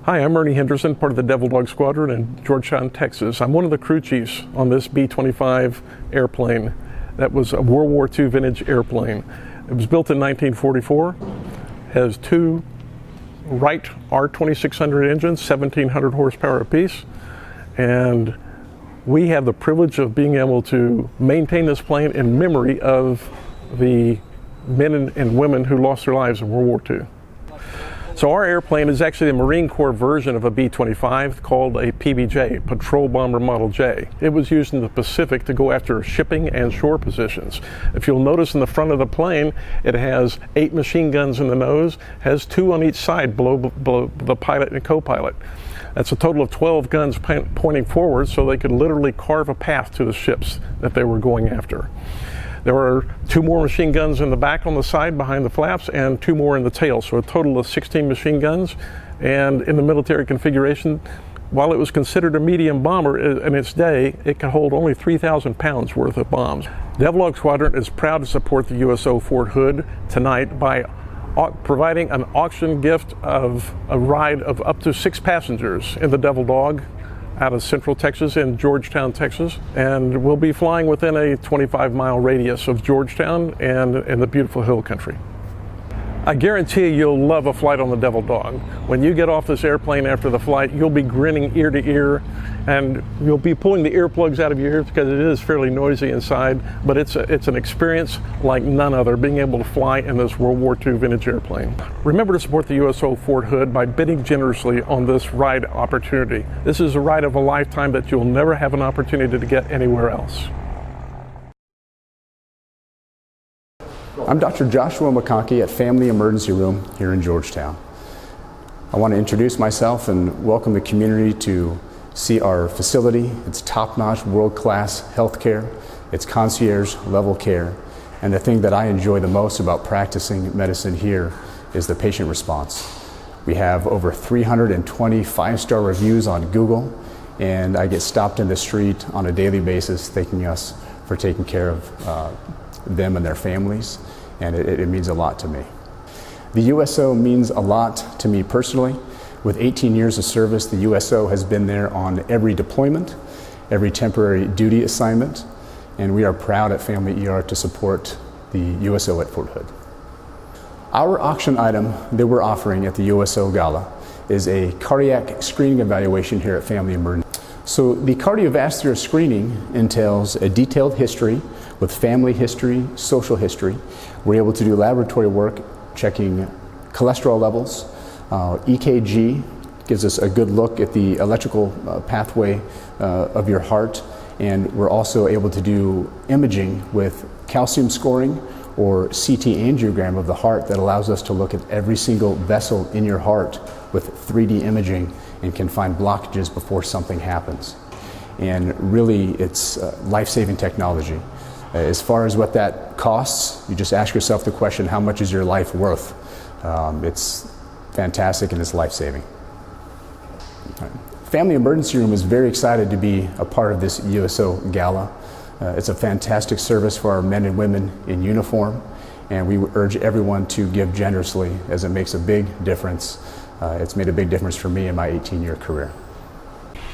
Hi, I'm Ernie Henderson, part of the Devil Dog Squadron in Georgetown, Texas. I'm one of the crew chiefs on this B-25 airplane. That was a World War II vintage airplane. It was built in 1944, has two Wright R2600 engines, 1,700 horsepower apiece, and we have the privilege of being able to maintain this plane in memory of the men and women who lost their lives in World War II. So our airplane is actually a Marine Corps version of a B-25 called a PBJ, Patrol Bomber Model J. It was used in the Pacific to go after shipping and shore positions. If you'll notice in the front of the plane, it has 8 machine guns in the nose, has 2 on each side below the pilot and co-pilot. That's a total of 12 guns pointing forward, so they could literally carve a path to the ships that they were going after. There were 2 more machine guns in the back on the side behind the flaps and 2 more in the tail, so a total of 16 machine guns. And in the military configuration, while it was considered a medium bomber in its day, it could hold only 3,000 pounds worth of bombs. Devil Dog Squadron is proud to support the USO Fort Hood tonight by providing an auction gift of a ride of up to 6 passengers in the Devil Dog out of Central Texas in Georgetown, Texas, and we'll be flying within a 25-mile radius of Georgetown and in the beautiful hill country. I guarantee you'll love a flight on the Devil Dog. When you get off this airplane after the flight, you'll be grinning ear to ear, and you'll be pulling the earplugs out of your ears because it is fairly noisy inside, but it's an experience like none other, being able to fly in this World War II vintage airplane. Remember to support the USO Fort Hood by bidding generously on this ride opportunity. This is a ride of a lifetime that you'll never have an opportunity to get anywhere else. I'm Dr. Joshua McConkey at Family Emergency Room here in Georgetown. I want to introduce myself and welcome the community to see our facility. It's top-notch, world-class healthcare. It's concierge-level care. And the thing that I enjoy the most about practicing medicine here is the patient response. We have over 320 5-star reviews on Google, and I get stopped in the street on a daily basis thanking us for taking care of them and their families, and it means a lot to me. The USO means a lot to me personally. With 18 years of service, the USO has been there on every deployment, every temporary duty assignment, and we are proud at Family ER to support the USO at Fort Hood. Our auction item that we're offering at the USO Gala is a cardiac screening evaluation here at Family Emergency. So the cardiovascular screening entails a detailed history with family history, social history. We're able to do laboratory work checking cholesterol levels. EKG gives us a good look at the electrical pathway of your heart, and we're also able to do imaging with calcium scoring or CT angiogram of the heart that allows us to look at every single vessel in your heart with 3D imaging and can find blockages before something happens. And really, it's life-saving technology. As far as what that costs, you just ask yourself the question, how much is your life worth? It's fantastic and it's life-saving. Family Emergency Room is very excited to be a part of this USO Gala. It's a fantastic service for our men and women in uniform, and we urge everyone to give generously as it makes a big difference. It's made a big difference for me in my 18-year career.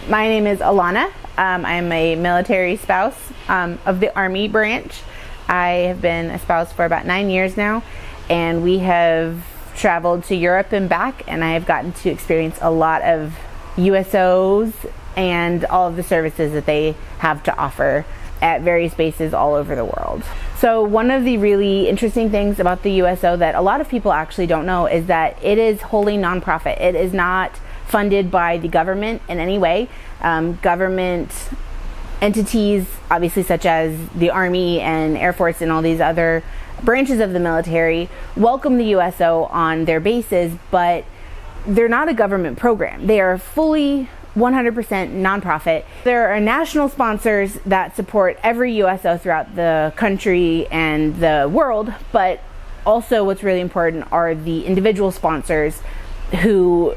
My name is Alana. I'm a military spouse of the Army branch. I have been a spouse for about 9 years now, and we have traveled to Europe and back, and I have gotten to experience a lot of USOs and all of the services that they have to offer at various bases all over the world. So one of the really interesting things about the USO that a lot of people actually don't know is that it is wholly nonprofit. It is not funded by the government in any way. Government entities, obviously such as the Army and Air Force and all these other branches of the military, welcome the USO on their bases, but they're not a government program. They are fully 100% nonprofit. There are national sponsors that support every USO throughout the country and the world, but also what's really important are the individual sponsors who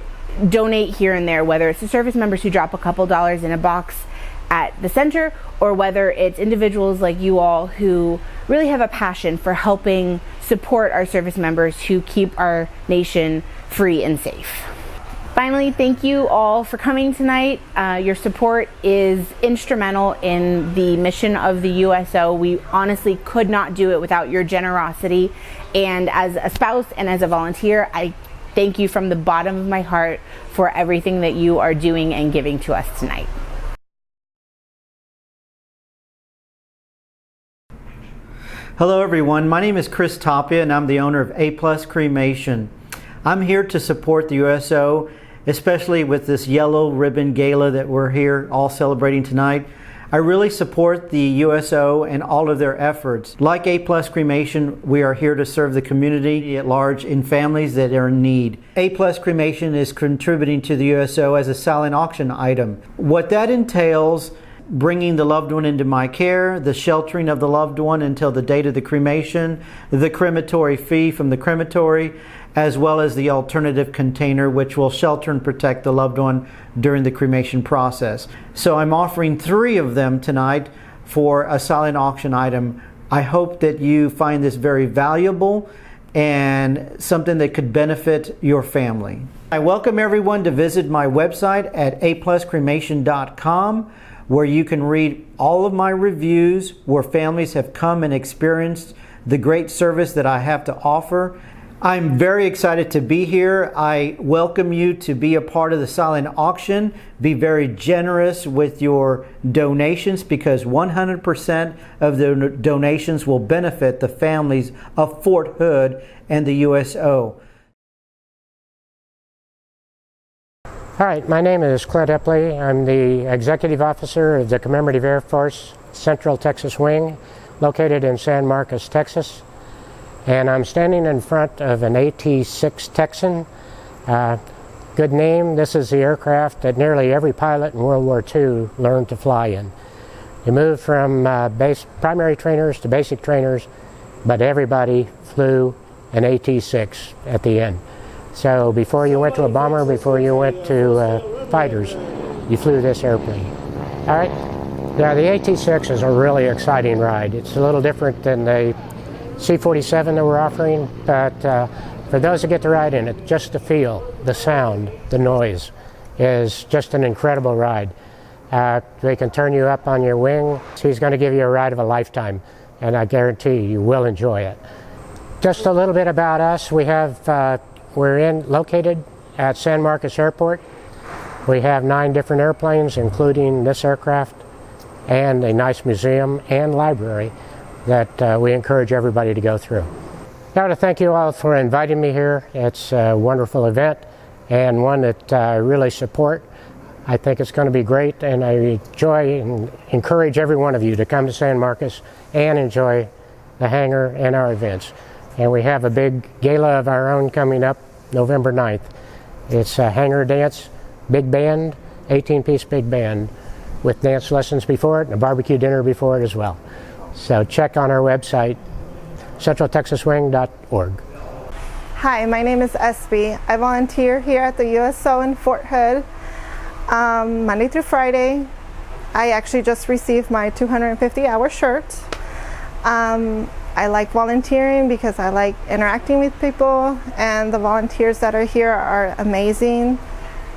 donate here and there, whether it's the service members who drop a couple dollars in a box at the center, or whether it's individuals like you all who really have a passion for helping support our service members who keep our nation free and safe. Finally, thank you all for coming tonight. Your support is instrumental in the mission of the USO. We honestly could not do it without your generosity. And as a spouse and as a volunteer, I thank you from the bottom of my heart for everything that you are doing and giving to us tonight. Hello everyone, my name is Chris Tapia and I'm the owner of A Plus Cremation. I'm here to support the USO, especially with this yellow ribbon gala that we're here all celebrating tonight. I really support the USO and all of their efforts. Like A Plus Cremation, we are here to serve the community at large in families that are in need. A Plus Cremation is contributing to the USO as a silent auction item. What that entails, bringing the loved one into my care, the sheltering of the loved one until the date of the cremation, the crematory fee from the crematory, as well as the alternative container which will shelter and protect the loved one during the cremation process. So I'm offering 3 of them tonight for a silent auction item. I hope that you find this very valuable and something that could benefit your family. I welcome everyone to visit my website at apluscremation.com, where you can read all of my reviews where families have come and experienced the great service that I have to offer. I'm very excited to be here. I welcome you to be a part of the silent auction. Be very generous with your donations because 100% of the donations will benefit the families of Fort Hood and the USO. All right, my name is Clint Epley. I'm the Executive Officer of the Commemorative Air Force Central Texas Wing, located in San Marcos, Texas. And I'm standing in front of an AT-6 Texan. Good name. This is the aircraft that nearly every pilot in World War II learned to fly in. You moved from primary trainers to basic trainers, but everybody flew an AT-6 at the end. So before you went to a bomber, before you went to fighters, you flew this airplane. All right. Now the AT-6 is a really exciting ride. It's a little different than the C-47 that we're offering, but for those that get to ride in it, just the feel, the sound, the noise is just an incredible ride. They can turn you up on your wing. He's going to give you a ride of a lifetime, and I guarantee you will enjoy it. Just a little bit about us. We're located at San Marcos Airport. We have 9 different airplanes, including this aircraft, and a nice museum and library that we encourage everybody to go through. I want to thank you all for inviting me here. It's a wonderful event and one that I really support. I think it's going to be great, and I enjoy and encourage every one of you to come to San Marcos and enjoy the hangar and our events. And we have a big gala of our own coming up November 9th. It's a hangar dance, big band, 18-piece big band with dance lessons before it and a barbecue dinner before it as well. So check on our website, centraltexaswing.org. Hi, my name is Espy. I volunteer here at the USO in Fort Hood Monday through Friday. I actually just received my 250-hour shirt. I like volunteering because I like interacting with people, and the volunteers that are here are amazing.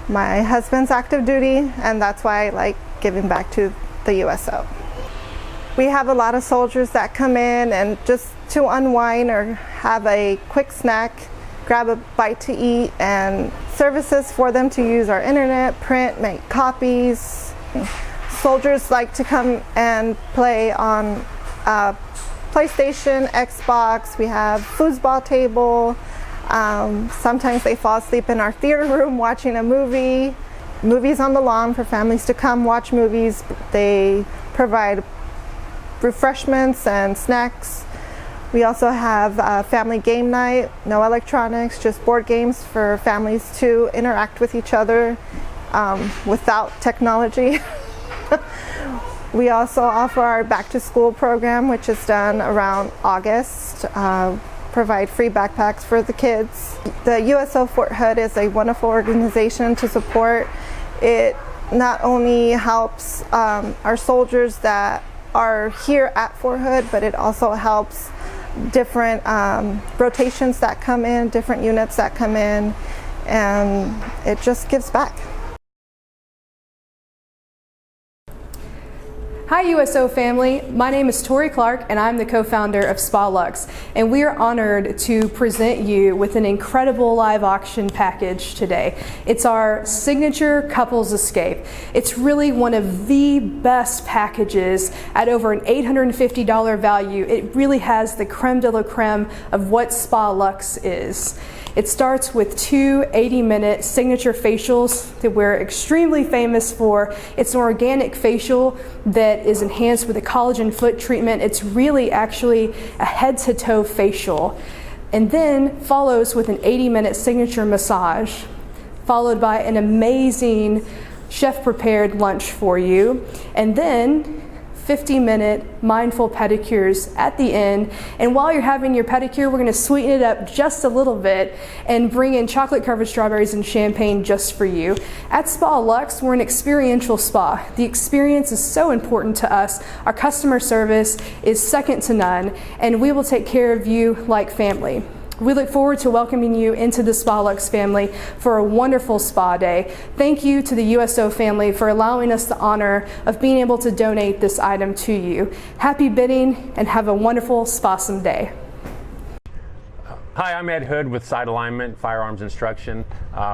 My husband's active duty, and that's why I like giving back to the USO. We have a lot of soldiers that come in and just to unwind or have a quick snack, grab a bite to eat, and services for them to use our internet, print, make copies. Soldiers like to come and play on PlayStation, Xbox. We have foosball table. Sometimes they fall asleep in our theater room watching a movie. Movies on the lawn for families to come watch movies. They provide refreshments and snacks. We also have family game night, no electronics, just board games for families to interact with each other without technology. We also offer our back to school program, which is done around August. Provide free backpacks for the kids. The USO Fort Hood is a wonderful organization to support. It not only helps our soldiers that are here at Fort Hood, but it also helps different rotations that come in, different units that come in. and it just gives back. Hi USO family, my name is Tori Clark and I'm the co-founder of Spa Luxe, and we are honored to present you with an incredible live auction package today. It's our signature Couples Escape. It's really one of the best packages at over an $850 value. It really has the creme de la creme of what Spa Luxe is. It starts with two 80-minute signature facials that we're extremely famous for. It's an organic facial that is enhanced with a collagen foot treatment. It's really actually a head-to-toe facial. And then follows with an 80-minute signature massage, followed by an amazing chef-prepared lunch for you. And then 50-minute mindful pedicures at the end. And while you're having your pedicure, we're going to sweeten it up just a little bit and bring in chocolate covered strawberries and champagne just for you. At Spa Luxe, we're an experiential spa. The experience is so important to us. Our customer service is second to none, and we will take care of you like family. We look forward to welcoming you into the Spa Luxe family for a wonderful spa day. Thank you to the USO family for allowing us the honor of being able to donate this item to you. Happy bidding and have a wonderful Spasm day. Hi, I'm Ed Hood with Sight Alignment Firearms Instruction.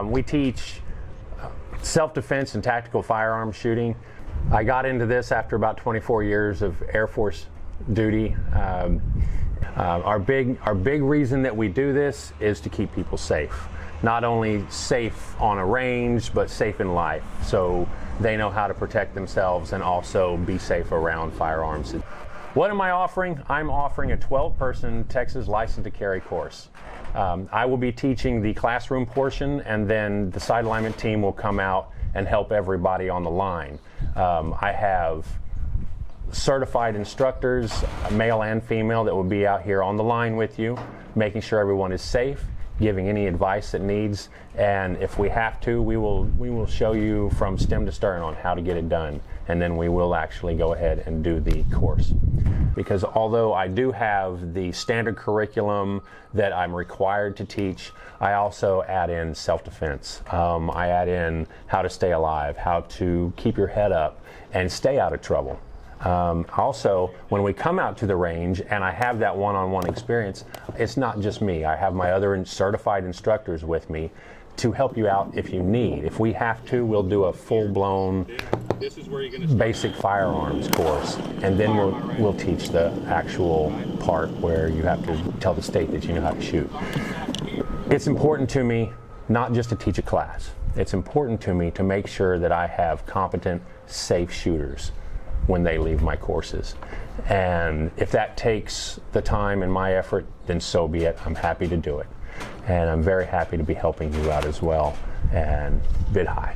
We teach self-defense and tactical firearms shooting. I got into this after about 24 years of Air Force duty. Our big reason that we do this is to keep people safe. Not only safe on a range, but safe in life. So they know how to protect themselves and also be safe around firearms. What am I offering? I'm offering a 12-person Texas License to Carry course. I will be teaching the classroom portion, and then the Sight Alignment team will come out and help everybody on the line. I have certified instructors, male and female, that will be out here on the line with you, making sure everyone is safe, giving any advice it needs, and if we have to, we will show you from stem to stern on how to get it done, and then we will actually go ahead and do the course. Because although I do have the standard curriculum that I'm required to teach, I also add in self-defense. I add in how to stay alive, how to keep your head up and stay out of trouble. Also, when we come out to the range and I have that one-on-one experience, it's not just me. I have my other certified instructors with me to help you out if you need. If we have to, we'll do a full-blown basic firearms course, and then we'll teach the actual part where you have to tell the state that you know how to shoot. It's important to me not just to teach a class. It's important to me to make sure that I have competent, safe shooters when they leave my courses. And if that takes the time and my effort, then so be it. I'm happy to do it. And I'm very happy to be helping you out as well, and bid high.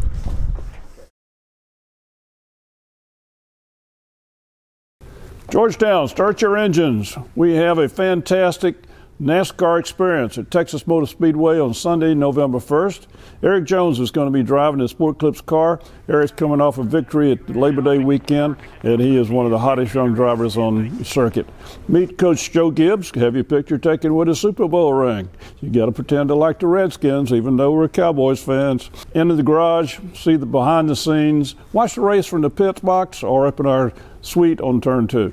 Georgetown, start your engines. We have a fantastic NASCAR experience at Texas Motor Speedway on Sunday, November 1st. Eric Jones is going to be driving his Sport Clips car. Eric's coming off a victory at the Labor Day weekend, and he is one of the hottest young drivers on the circuit. Meet Coach Joe Gibbs, have your picture taken with his Super Bowl ring. You got to pretend to like the Redskins, even though we're Cowboys fans. Into the garage, see the behind the scenes, watch the race from the pit box or up in our suite on turn 2.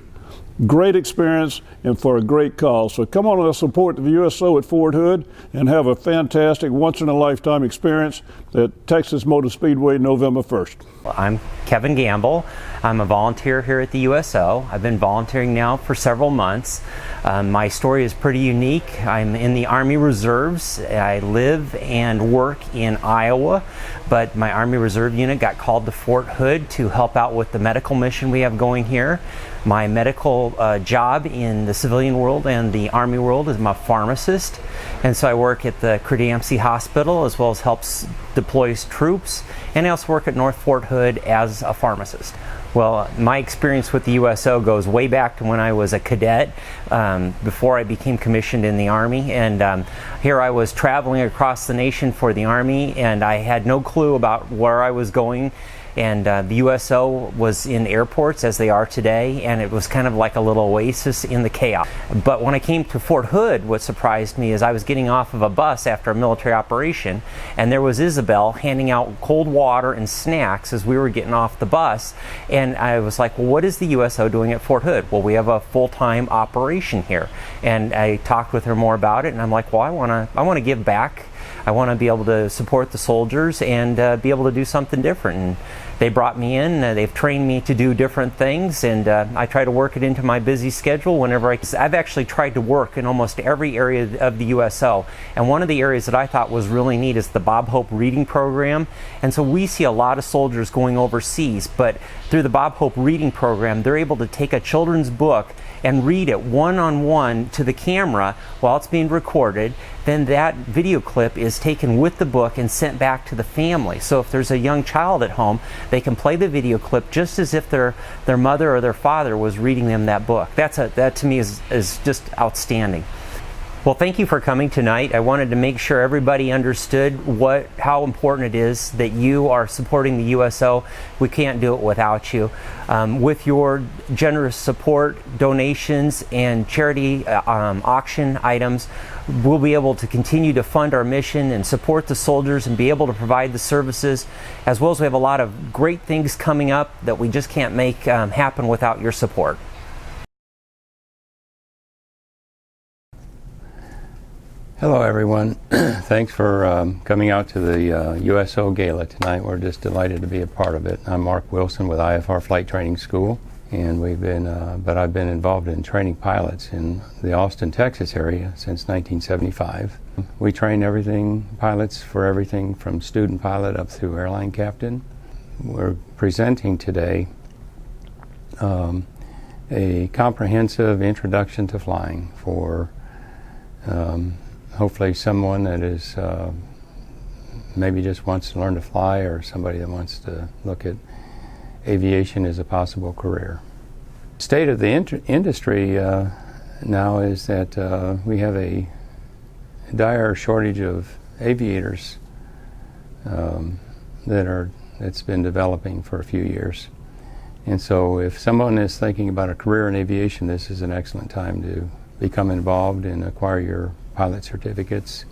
Great experience and for a great cause. So come on and support the USO at Fort Hood and have a fantastic once-in-a-lifetime experience at Texas Motor Speedway November 1st. I'm Kevin Gamble. I'm a volunteer here at the USO. I've been volunteering now for several months. My story is pretty unique. I'm in the Army Reserves. I live and work in Iowa, but my Army Reserve unit got called to Fort Hood to help out with the medical mission we have going here. My medical job in the civilian world and the Army world is I'm a pharmacist, and so I work at the Credamcy Hospital as well as helps deploys troops, and I also work at North Fort Hood as a pharmacist. Well, my experience with the USO goes way back to when I was a cadet, before I became commissioned in the Army, and here I was traveling across the nation for the Army, and I had no clue about where I was going. And the USO was in airports as they are today, and it was kind of like a little oasis in the chaos. But when I came to Fort Hood, what surprised me is I was getting off of a bus after a military operation, and there was Isabel handing out cold water and snacks as we were getting off the bus. And I was like, well, what is the USO doing at Fort Hood? Well, we have a full-time operation here. And I talked with her more about it, and I'm like, well, I want to give back. I want to be able to support the soldiers and be able to do something different. And they brought me in, they've trained me to do different things, and I try to work it into my busy schedule whenever I've actually tried to work in almost every area of the USO. And one of the areas that I thought was really neat is the Bob Hope reading program. And so we see a lot of soldiers going overseas, but through the Bob Hope reading program, they're able to take a children's book and read it one-on-one to the camera while it's being recorded. Then that video clip is taken with the book and sent back to the family. So if there's a young child at home, they can play the video clip just as if their mother or their father was reading them that book. That to me is just outstanding. Well, thank you for coming tonight. I wanted to make sure everybody understood how important it is that you are supporting the USO. We can't do it without you. With your generous support, donations, and charity auction items, we'll be able to continue to fund our mission and support the soldiers and be able to provide the services, as well as we have a lot of great things coming up that we just can't make happen without your support. Hello everyone. Thanks for coming out to the USO Gala tonight. We're just delighted to be a part of it. I'm Mark Wilson with IFR Flight Training School, and I've been involved in training pilots in the Austin, Texas area since 1975. We train pilots for everything from student pilot up through airline captain. We're presenting today a comprehensive introduction to flying for hopefully someone that is maybe just wants to learn to fly, or somebody that wants to look at aviation as a possible career. State of the industry now is that we have a dire shortage of aviators that's been developing for a few years. And so if someone is thinking about a career in aviation, this is an excellent time to become involved and acquire your pilot certificates.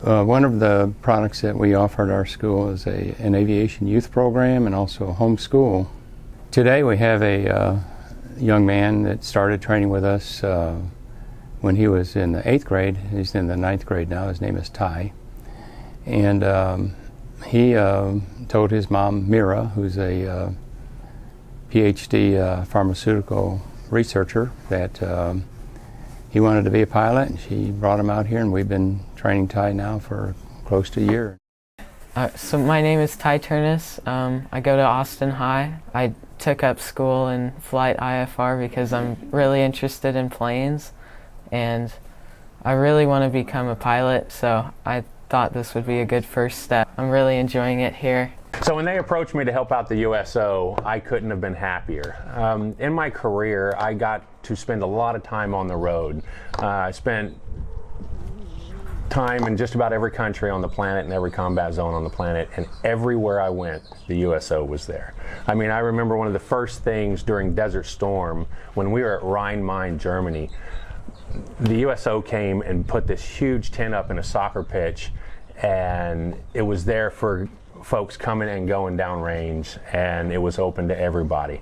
One of the products that we offer at our school is an aviation youth program and also a home school. Today we have a young man that started training with us when he was in the 8th grade. He's in the 9th grade now. His name is Ty. And he told his mom, Mira, who's a PhD pharmaceutical researcher, that he wanted to be a pilot, and she brought him out here, and we've been training Ty now for close to a year. So my name is Ty Turnus. I go to Austin High. I took up school in flight IFR because I'm really interested in planes, and I really want to become a pilot, so I thought this would be a good first step. I'm really enjoying it here. So when they approached me to help out the USO, I couldn't have been happier. In my career, I got to spend a lot of time on the road. I spent time in just about every country on the planet and every combat zone on the planet, and everywhere I went, the USO was there. I mean, I remember one of the first things during Desert Storm when we were at Rhein-Main, Germany. The USO came and put this huge tent up in a soccer pitch, and it was there for folks coming and going downrange, and it was open to everybody.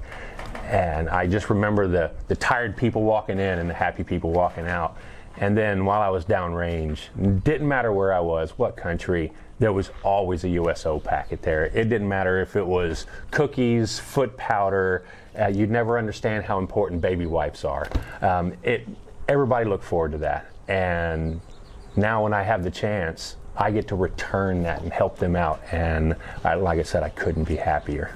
And I just remember the tired people walking in and the happy people walking out. And then while I was downrange, didn't matter where I was, what country, there was always a USO packet there. It didn't matter if it was cookies, foot powder. You'd never understand how important baby wipes are. Everybody looked forward to that. And now when I have the chance, I get to return that and help them out. And like I said, I couldn't be happier.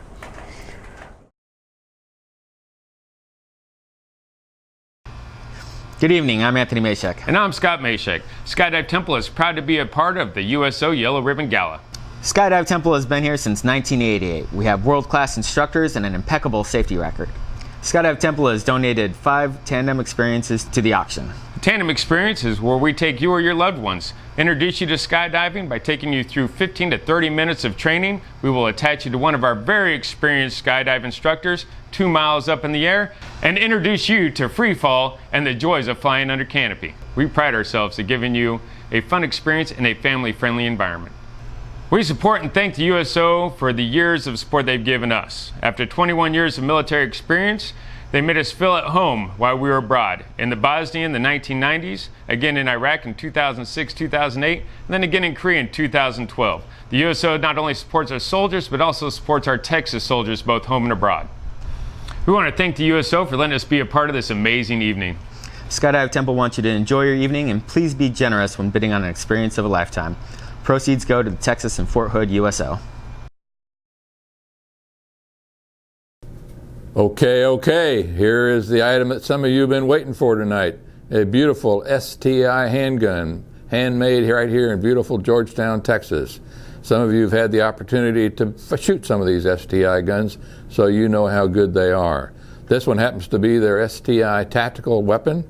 Good evening, I'm Anthony Mashek. And I'm Scott Mashek. Skydive Temple is proud to be a part of the USO Yellow Ribbon Gala. Skydive Temple has been here since 1988. We have world-class instructors and an impeccable safety record. Skydive Temple has donated 5 tandem experiences to the auction. Tandem Experience is where we take you or your loved ones, introduce you to skydiving by taking you through 15 to 30 minutes of training. We will attach you to one of our very experienced skydive instructors 2 miles up in the air and introduce you to free fall and the joys of flying under canopy. We pride ourselves at giving you a fun experience in a family-friendly environment. We support and thank the USO for the years of support they've given us. After 21 years of military experience, they made us feel at home while we were abroad. In the Bosnia in the 1990s, again in Iraq in 2006, 2008, and then again in Korea in 2012. The USO not only supports our soldiers, but also supports our Texas soldiers, both home and abroad. We want to thank the USO for letting us be a part of this amazing evening. Skydive Temple wants you to enjoy your evening, and please be generous when bidding on an experience of a lifetime. Proceeds go to the Texas and Fort Hood USO. Okay, here is the item that some of you have been waiting for tonight. A beautiful STI handgun, handmade right here in beautiful Georgetown, Texas. Some of you have had the opportunity to shoot some of these STI guns, so you know how good they are. This one happens to be their STI tactical weapon.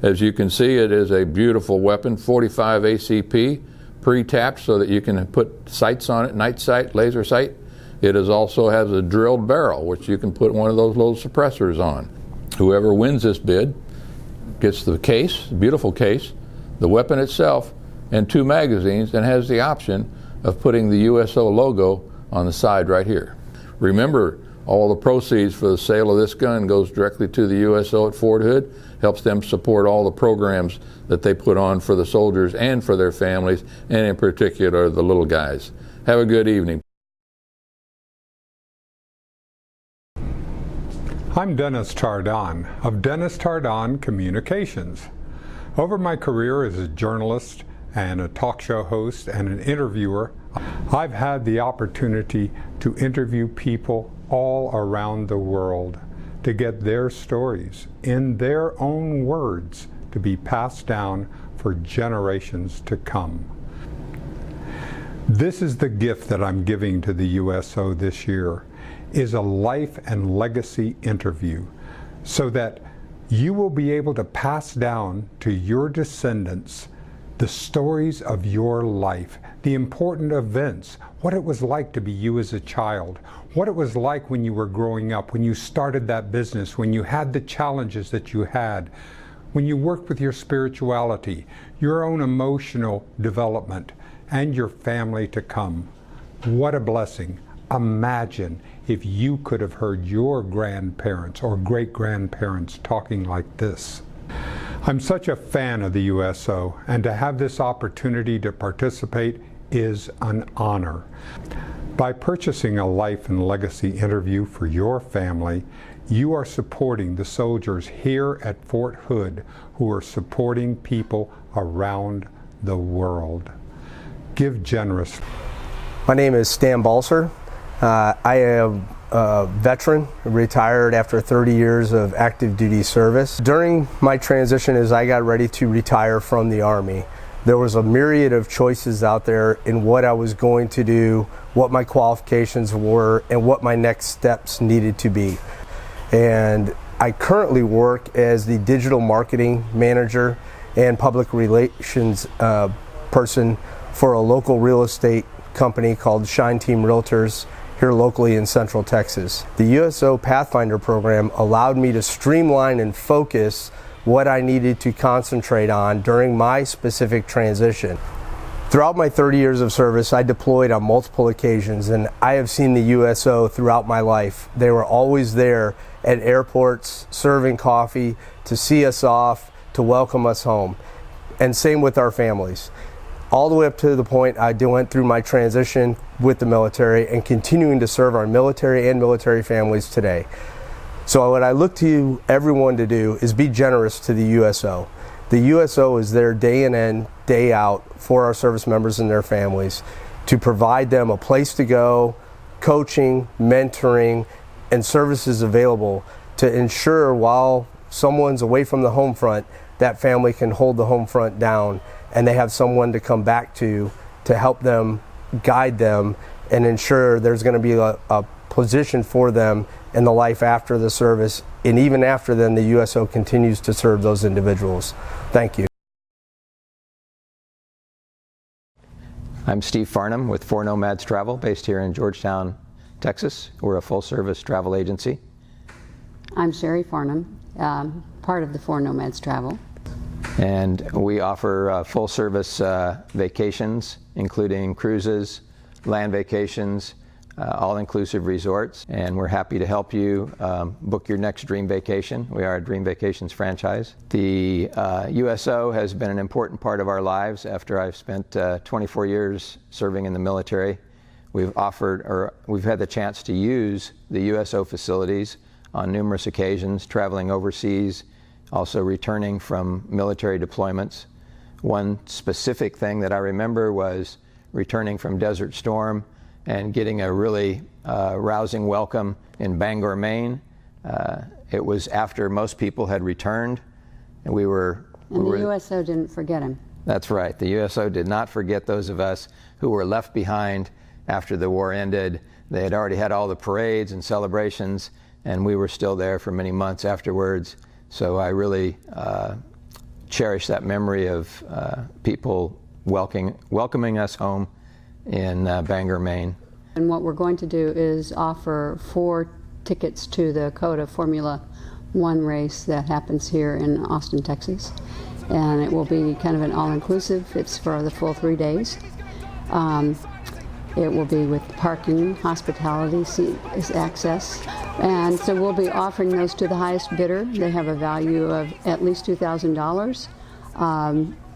As you can see, it is a beautiful weapon, 45 ACP, pre-tapped so that you can put sights on it, night sight, laser sight. It also has a drilled barrel, which you can put one of those little suppressors on. Whoever wins this bid gets the case, beautiful case, the weapon itself, and 2 magazines, and has the option of putting the USO logo on the side right here. Remember, all the proceeds for the sale of this gun goes directly to the USO at Fort Hood, helps them support all the programs that they put on for the soldiers and for their families, and in particular the little guys. Have a good evening. I'm Dennis Tardon of Dennis Tardon Communications. Over my career as a journalist and a talk show host and an interviewer, I've had the opportunity to interview people all around the world to get their stories in their own words to be passed down for generations to come. This is the gift that I'm giving to the USO this year, is a life and legacy interview so that you will be able to pass down to your descendants the stories of your life, the important events, what it was like to be you as a child, what it was like when you were growing up, when you started that business, when you had the challenges that you had, when you worked with your spirituality, your own emotional development, and your family to come. What a blessing. Imagine if you could have heard your grandparents or great-grandparents talking like this. I'm such a fan of the USO, and to have this opportunity to participate is an honor. By purchasing a life and legacy interview for your family, you are supporting the soldiers here at Fort Hood who are supporting people around the world. Give generously. My name is Stan Balser. I am a veteran, retired after 30 years of active duty service. During my transition as I got ready to retire from the Army, there was a myriad of choices out there in what I was going to do, what my qualifications were, and what my next steps needed to be. And I currently work as the digital marketing manager and public relations person for a local real estate company called Shine Team Realtors here locally in Central Texas. The USO Pathfinder program allowed me to streamline and focus what I needed to concentrate on during my specific transition. Throughout my 30 years of service, I deployed on multiple occasions, and I have seen the USO throughout my life. They were always there at airports, serving coffee, to see us off, to welcome us home. And same with our families. All the way up to the point I went through my transition with the military and continuing to serve our military and military families today. So what I look to everyone to do is be generous to the USO. The USO is there day in and day out for our service members and their families to provide them a place to go, coaching, mentoring, and services available to ensure while someone's away from the home front, that family can hold the home front down and they have someone to come back to help them, guide them, and ensure there's going to be a positioned for them in the life after the service, and even after then the USO continues to serve those individuals. Thank you. I'm Steve Farnham with 4 Nomads Travel, based here in Georgetown, Texas. We're a full-service travel agency. I'm Sherry Farnham, part of the 4 Nomads Travel. And we offer full-service vacations, including cruises, land vacations, all-inclusive resorts. And we're happy to help you book your next dream vacation. We are a Dream Vacations franchise. The USO has been an important part of our lives after I've spent 24 years serving in the military. We've had the chance to use the USO facilities on numerous occasions, traveling overseas, also returning from military deployments. One specific thing that I remember was returning from Desert Storm and getting a really rousing welcome in Bangor, Maine. It was after most people had returned, and the USO didn't forget him. That's right. The USO did not forget those of us who were left behind after the war ended. They had already had all the parades and celebrations, and we were still there for many months afterwards. So I really cherish that memory of people welcoming us home in Bangor, Maine. And what we're going to do is offer 4 tickets to the COTA Formula 1 race that happens here in Austin, Texas. And it will be kind of an all-inclusive. It's for the full 3 days. It will be with parking, hospitality, seat access. And so we'll be offering those to the highest bidder. They have a value of at least $2,000.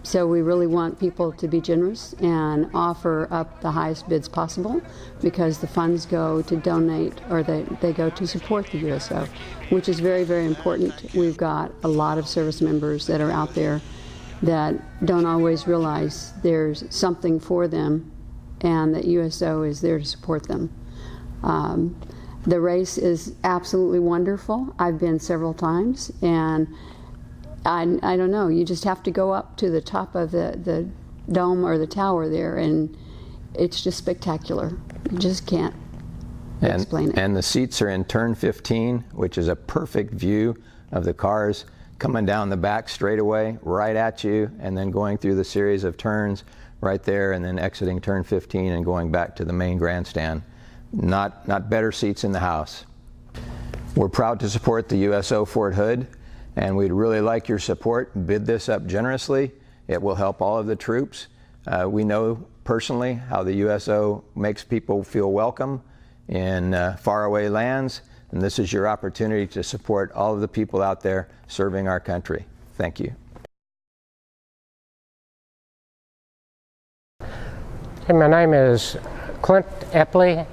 So we really want people to be generous and offer up the highest bids possible, because the funds go to donate, or they go to support the USO, which is very, very important. We've got a lot of service members that are out there that don't always realize there's something for them and that USO is there to support them. The race is absolutely wonderful. I've been several times, and I don't know, you just have to go up to the top of the dome or the tower there, and it's just spectacular. You just can't explain it. And the seats are in turn 15, which is a perfect view of the cars coming down the back straightaway right at you, and then going through the series of turns right there, and then exiting turn 15 and going back to the main grandstand. Not better seats in the house. We're proud to support the USO Fort Hood, and we'd really like your support. Bid this up generously. It will help all of the troops. We know personally how the USO makes people feel welcome in faraway lands, and this is your opportunity to support all of the people out there serving our country. Thank you. Hey, my name is Clint Epley,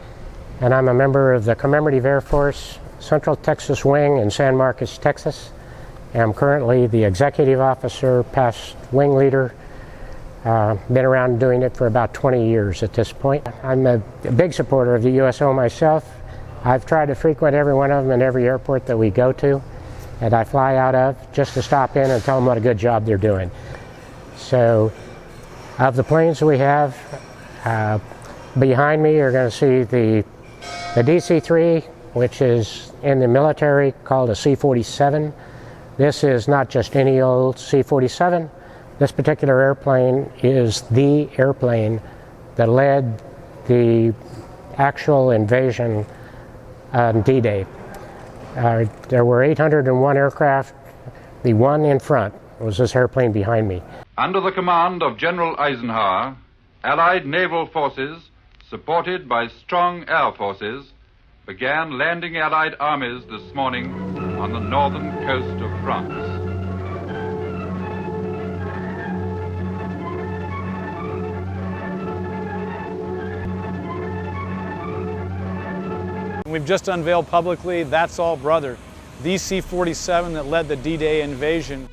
and I'm a member of the Commemorative Air Force Central Texas Wing in San Marcos, Texas. I'm currently the executive officer, past wing leader. Been around doing it for about 20 years at this point. I'm a big supporter of the USO myself. I've tried to frequent every one of them in every airport that we go to and I fly out of, just to stop in and tell them what a good job they're doing. So, of the planes we have, behind me you're going to see the DC-3, which is in the military called a C-47. This is not just any old C-47. This particular airplane is the airplane that led the actual invasion on D-Day. There were 801 aircraft. The one in front was this airplane behind me. Under the command of General Eisenhower, Allied naval forces, supported by strong air forces, began landing Allied armies this morning on the northern coast of France. We've just unveiled publicly, That's All Brother, the C-47 that led the D-Day invasion.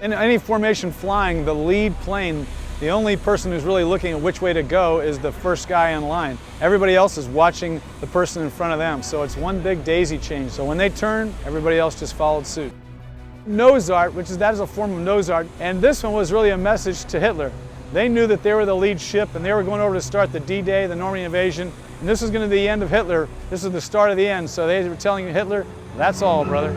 In any formation flying, the lead plane the only person who's really looking at which way to go is the first guy in line. Everybody else is watching the person in front of them, so it's one big daisy chain. So when they turn, everybody else just followed suit. Nose art, that is a form of nose art, and this one was really a message to Hitler. They knew that they were the lead ship and they were going over to start the D-Day, the Normandy invasion, and this was going to be the end of Hitler. This is the start of the end, so they were telling Hitler, that's all, brother.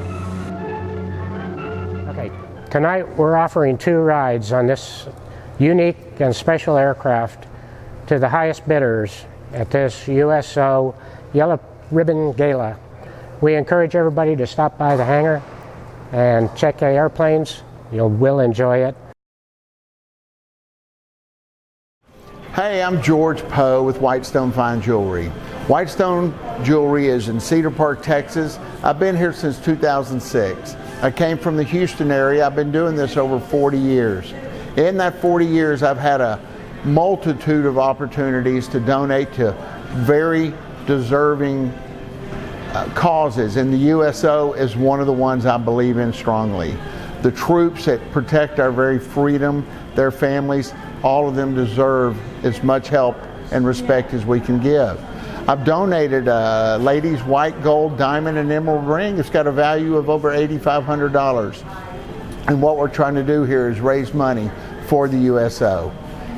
Okay, tonight we're offering 2 rides on this unique and special aircraft to the highest bidders at this USO Yellow Ribbon Gala. We encourage everybody to stop by the hangar and check the airplanes. You will enjoy it. Hey, I'm George Poe with Whitestone Fine Jewelry. Whitestone Jewelry is in Cedar Park, Texas. I've been here since 2006. I came from the Houston area. I've been doing this over 40 years. In that 40 years, I've had a multitude of opportunities to donate to very deserving causes, and the USO is one of the ones I believe in strongly. The troops that protect our very freedom, their families, all of them deserve as much help and respect as we can give. I've donated a lady's white, gold, diamond, and emerald ring. It's got a value of over $8,500. And what we're trying to do here is raise money for the USO.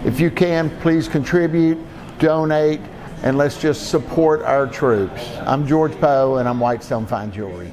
If you can, please contribute, donate, and let's just support our troops. I'm George Poe, and I'm Whitestone Fine Jewelry.